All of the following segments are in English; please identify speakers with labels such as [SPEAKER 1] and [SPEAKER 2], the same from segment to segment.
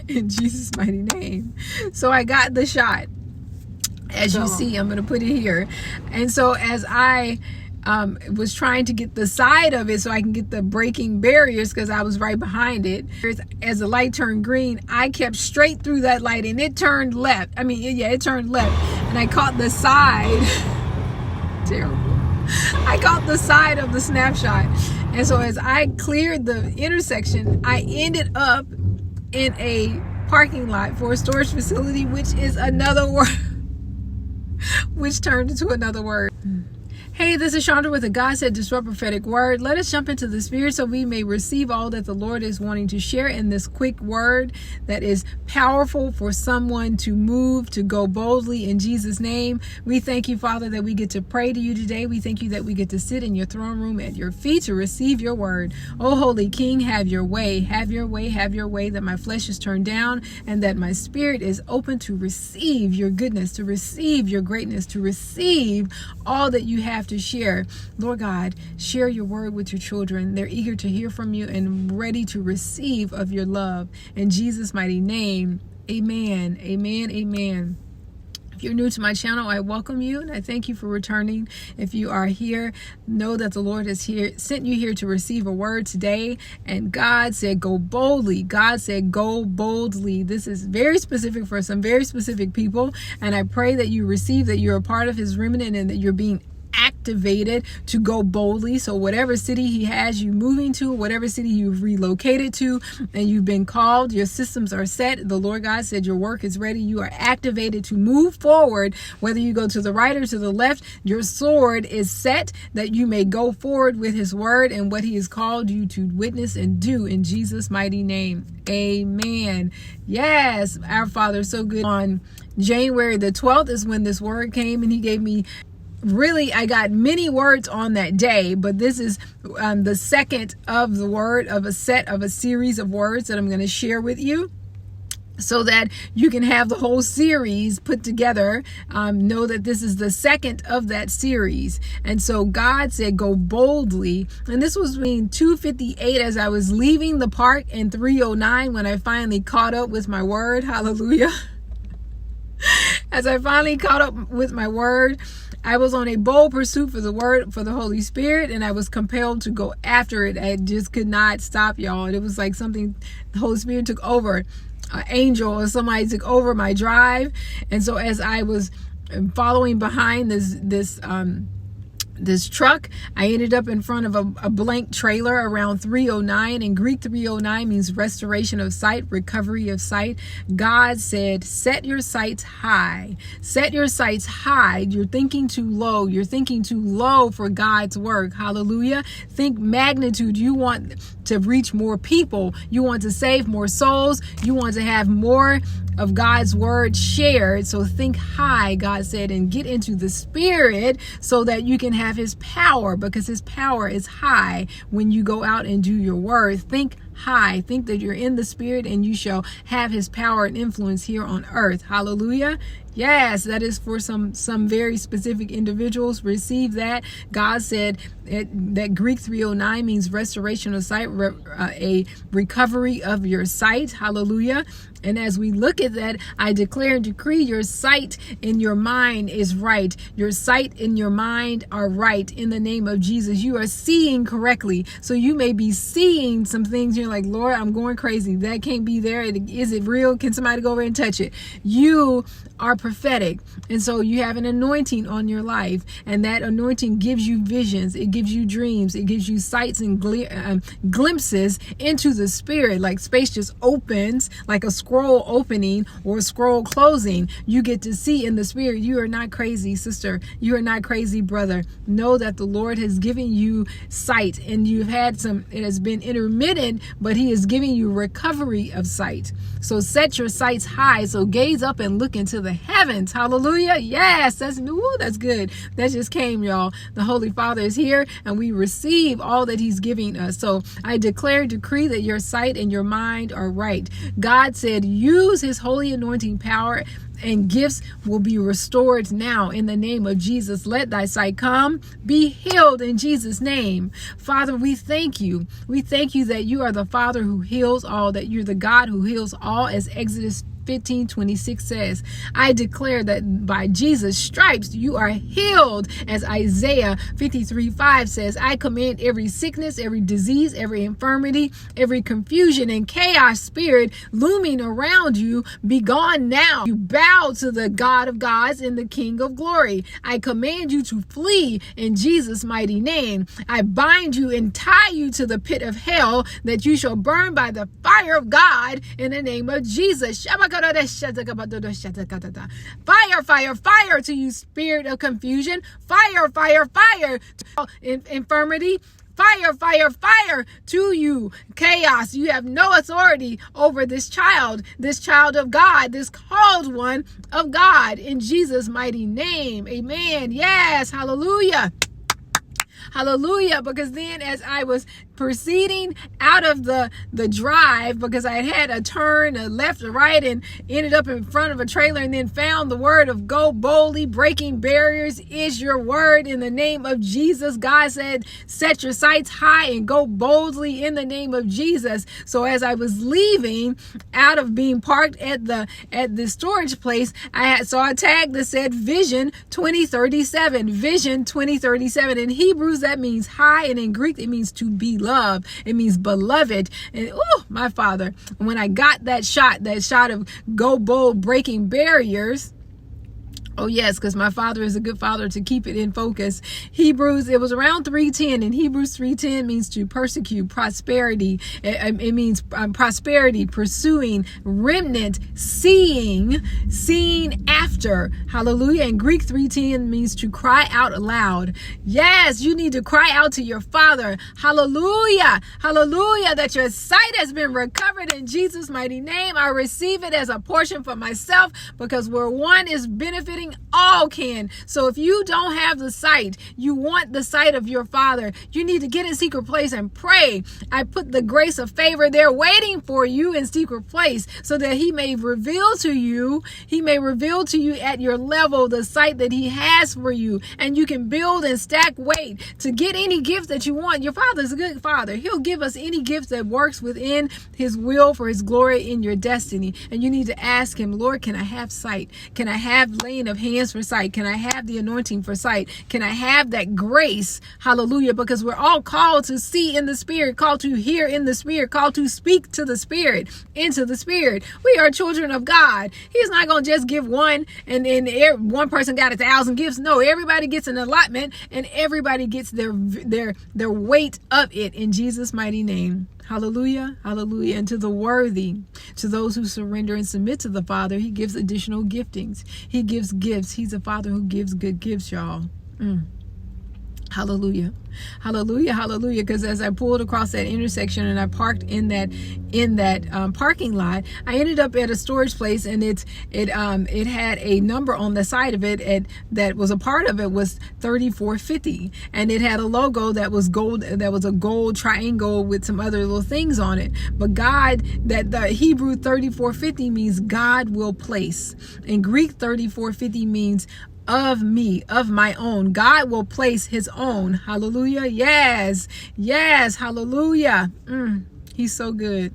[SPEAKER 1] in Jesus' mighty name. So I got the shot. As you see, I'm going to put it here. And so as I was trying to get the side of it so I can get the braking barriers, because I was right behind it, as the light turned green, I kept straight through that light and it turned left. It turned left, and I caught the side. Terrible. I caught the side of the snapshot. And so as I cleared the intersection, I ended up in a parking lot for a storage facility, which is another word, which turned into another word. Hey, this is Chandra with a God Said Disrupt Prophetic Word. Let us jump into the Spirit so we may receive all that the Lord is wanting to share in this quick word that is powerful for someone to move, to go boldly in Jesus' name. We thank you, Father, that we get to pray to you today. We thank you that we get to sit in your throne room at your feet to receive your word. Oh, Holy King, have your way, have your way, have your way, that my flesh is turned down and that my spirit is open to receive your goodness, to receive your greatness, to receive all that you have to share. Lord God, share your word with your children. They're eager to hear from you and ready to receive of your love. In Jesus' mighty name, amen, amen, amen. If you're new to my channel, I welcome you and I thank you for returning. If you are here, know that the Lord is here, sent you here to receive a word today. And God said, go boldly. God said, go boldly. This is very specific for some very specific people. And I pray that you receive, that you're a part of his remnant and that you're being activated to go boldly. So whatever city he has you moving to, whatever city you've relocated to, and you've been called, your systems are set. The Lord God said your work is ready. You are activated to move forward. Whether you go to the right or to the left, your sword is set that you may go forward with his word and what he has called you to witness and do in Jesus' mighty name. Amen. Yes, our Father is so good. On January the 12th is when this word came, and he gave me I got many words on that day, but this is the second of the word of a set of a series of words that I'm going to share with you, so that you can have the whole series put together. Know that this is the second of that series. And so God said, go boldly. And this was between 2:58 as I was leaving the park, and 3:09 when I finally caught up with my word. Hallelujah. As I finally caught up with my word, I was on a bold pursuit for the word, for the Holy Spirit, and I was compelled to go after it. I just could not stop, y'all. It was like something, the Holy Spirit took over, an angel or somebody took over my drive. And so as I was following behind this truck, I ended up in front of a blank trailer around 3:09. In Greek, 3:09 means restoration of sight, recovery of sight. God said, set your sights high. Set your sights high. You're thinking too low. You're thinking too low for God's work. Hallelujah. Think magnitude. You want to reach more people. You want to save more souls. You want to have more of God's word shared. So think high, God said, and get into the spirit so that you can have his power, because his power is high when you go out and do your word. Think high. Think that you're in the spirit and you shall have his power and influence here on earth. Hallelujah. Yes, that is for some very specific individuals. Receive that. God said that Greek 3:09 means restoration of sight, a recovery of your sight. Hallelujah. And as we look at that, I declare and decree your sight in your mind is right. Your sight in your mind are right in the name of Jesus. You are seeing correctly. So you may be seeing some things. You're like, Lord, I'm going crazy. That can't be there. Is it real? Can somebody go over and touch it? You are prophetic. And so you have an anointing on your life. And that anointing gives you visions. It gives you dreams. It gives you sights and glimpses into the spirit. Like space just opens, like a scroll opening or a scroll closing. You get to see in the spirit. You are not crazy, sister. You are not crazy, brother. Know that the Lord has given you sight, and you've had it has been intermittent, but he is giving you recovery of sight. So set your sights high. So gaze up and look into the heavens heavens. Hallelujah. Yes, that's good. That just came, y'all. The Holy Father is here, and we receive all that he's giving us. So I decree that your sight and your mind are right. God said, use his holy anointing power, and gifts will be restored now in the name of Jesus. Let thy sight come. Be healed in Jesus' name. Father, we thank you. We thank you that you are the Father who heals all, that you're the God who heals all, as Exodus 15:26 says. I declare that by Jesus' stripes you are healed, as Isaiah 53:5 says. I command every sickness, every disease, every infirmity, every confusion and chaos spirit looming around you be gone now. You bow to the God of gods and the King of glory. I command you to flee in Jesus' mighty name. I bind you and tie you to the pit of hell, that you shall burn by the fire of God in the name of Jesus. Fire, fire, fire to you, spirit of confusion. Fire, fire, fire to infirmity. Fire, fire, fire to you, chaos. You have no authority over this child of God, this called one of God, in Jesus' mighty name. Amen. Yes. Hallelujah. Hallelujah. Because then, as I was proceeding out of the drive, because I had a turn, a left or right, and ended up in front of a trailer, and then found the word of go boldly. Breaking barriers is your word in the name of Jesus. God said, set your sights high and go boldly in the name of Jesus. So as I was leaving out of being parked at the storage place, I saw a tag that said Vision 2037. Vision 2037. In Hebrews, that means high, and in Greek, it means to be loved. It means beloved. And my Father, when I got that shot of go bold, breaking barriers. Oh yes, because my Father is a good Father to keep it in focus. Hebrews, it was around 3:10, and Hebrews 3:10 means to persecute, prosperity. It means prosperity, pursuing, remnant, seeing after. Hallelujah. And Greek 3:10 means to cry out loud. Yes, you need to cry out to your Father. Hallelujah. Hallelujah. That your sight has been recovered in Jesus' mighty name. I receive it as a portion for myself, because where one is benefiting, all can. So if you don't have the sight, you want the sight of your Father, you need to get in secret place and pray. I put the grace of favor there waiting for you in secret place, so that he may reveal to you at your level the sight that he has for you, and you can build and stack weight to get any gift that you want. Your Father is a good Father. He'll give us any gift that works within his will for his glory in your destiny. And you need to ask him, Lord, can I have sight? Can I have laying of hands for sight? Can I have the anointing for sight? Can I have that grace? Hallelujah. Because we're all called to see in the Spirit, called to hear in the Spirit, called to speak to the Spirit, into the Spirit. We are children of God. He's not going to just give one and one person got 1,000 gifts. No, everybody gets an allotment, and everybody gets their weight of it in Jesus' mighty name. Hallelujah. Hallelujah. And to the worthy, to those who surrender and submit to the Father, he gives additional giftings. He gives gifts. He's a Father who gives good gifts, y'all. Hallelujah. Hallelujah. Hallelujah. Because as I pulled across that intersection and I parked in that parking lot, I ended up at a storage place, and it had a number on the side of it that was a part of it was 3450, and it had a logo that was gold, that was a gold triangle with some other little things on it. But the Hebrew 3450 means God will place. In Greek, 3450 means of me, of my own. God will place his own. Hallelujah. Yes. Yes. Hallelujah. He's so good.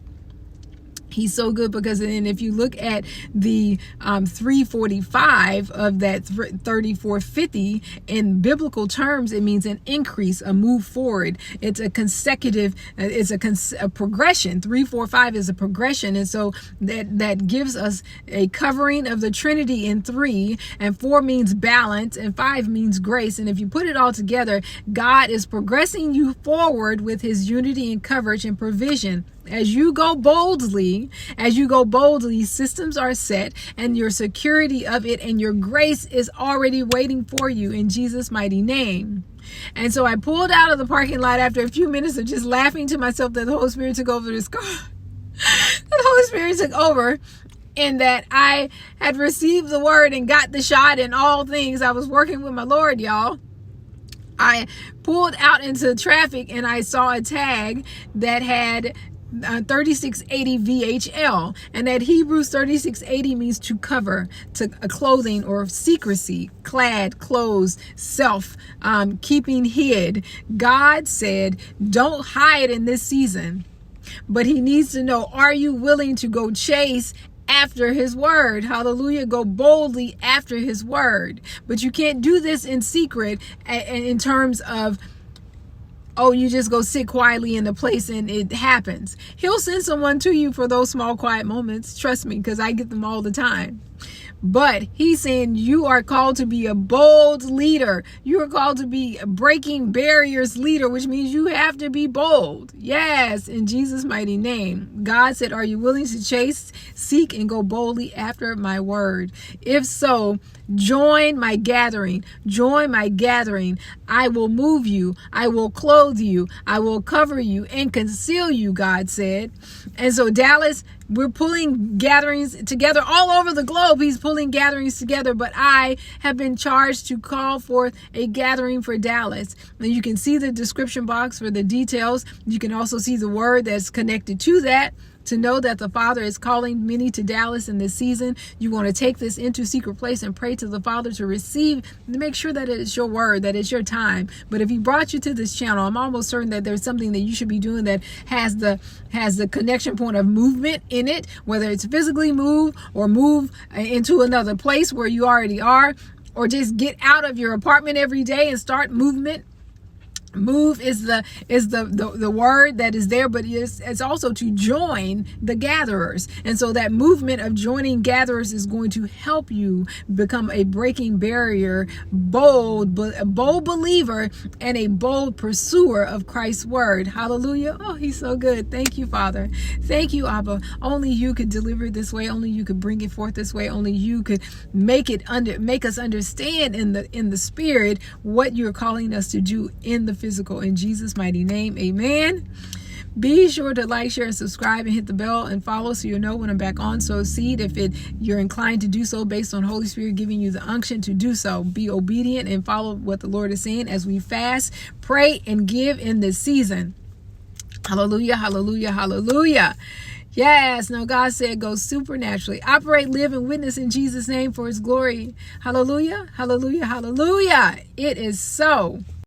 [SPEAKER 1] He's so good, because then if you look at the 345 of that 3450 in biblical terms, it means an increase, a move forward. It's a consecutive, it's a progression. 345 is a progression. And so that gives us a covering of the Trinity in 3, and 4 means balance, and 5 means grace. And if you put it all together, God is progressing you forward with his unity and coverage and provision. As you go boldly, systems are set, and your security of it and your grace is already waiting for you in Jesus' mighty name. And so I pulled out of the parking lot after a few minutes of just laughing to myself that the Holy Spirit took over this car. The Holy Spirit took over. and that I had received the word and got the shot in all things. I was working with my Lord, y'all. I pulled out into traffic and I saw a tag that had 3680 VHL, and that Hebrews 3680 means to cover, to clothing or secrecy, clad, closed, self, keeping hid. God said, don't hide in this season, but he needs to know, are you willing to go chase after his word? Hallelujah. Go boldly after his word. But you can't do this in secret in terms of, oh, you just go sit quietly in the place and it happens. He'll send someone to you for those small, quiet moments. Trust me, because I get them all the time. But he's saying you are called to be a bold leader. You are called to be a breaking barriers leader, which means you have to be bold. Yes, in Jesus' mighty name. God said, are you willing to chase, seek, and go boldly after my word? If so, join my gathering. Join my gathering. I will move you. I will clothe you. I will cover you and conceal you, God said. And so Dallas, we're pulling gatherings together all over the globe. He's pulling gatherings together, but I have been charged to call forth a gathering for Dallas. And you can see the description box for the details. You can also see the word that's connected to that, to know that the Father is calling many to Dallas in this season. You want to take this into secret place and pray to the Father to receive, to make sure that it's your word, that it's your time. But if he brought you to this channel, I'm almost certain that there's something that you should be doing that has the connection point of movement in it, whether it's physically move or move into another place where you already are, or just get out of your apartment every day and start movement. Move is the word that is there, but it's also to join the gatherers. And so that movement of joining gatherers is going to help you become a breaking barrier, bold believer, and a bold pursuer of Christ's word. Hallelujah. Oh, he's so good. Thank you, Father. Thank you, Abba. Only you could deliver it this way. Only you could bring it forth this way. Only you could make us understand in the spirit what you're calling us to do in the physical. In Jesus' mighty name, amen. Be sure to like, share, and subscribe, and hit the bell and follow so you'll know when I'm back on. Sow a seed if you're inclined to do so based on Holy Spirit giving you the unction to do so. Be obedient and follow what the Lord is saying as we fast, pray, and give in this season. Hallelujah, hallelujah, hallelujah. Yes, now God said go supernaturally. Operate, live, and witness in Jesus' name for his glory. Hallelujah, hallelujah, hallelujah. It is so.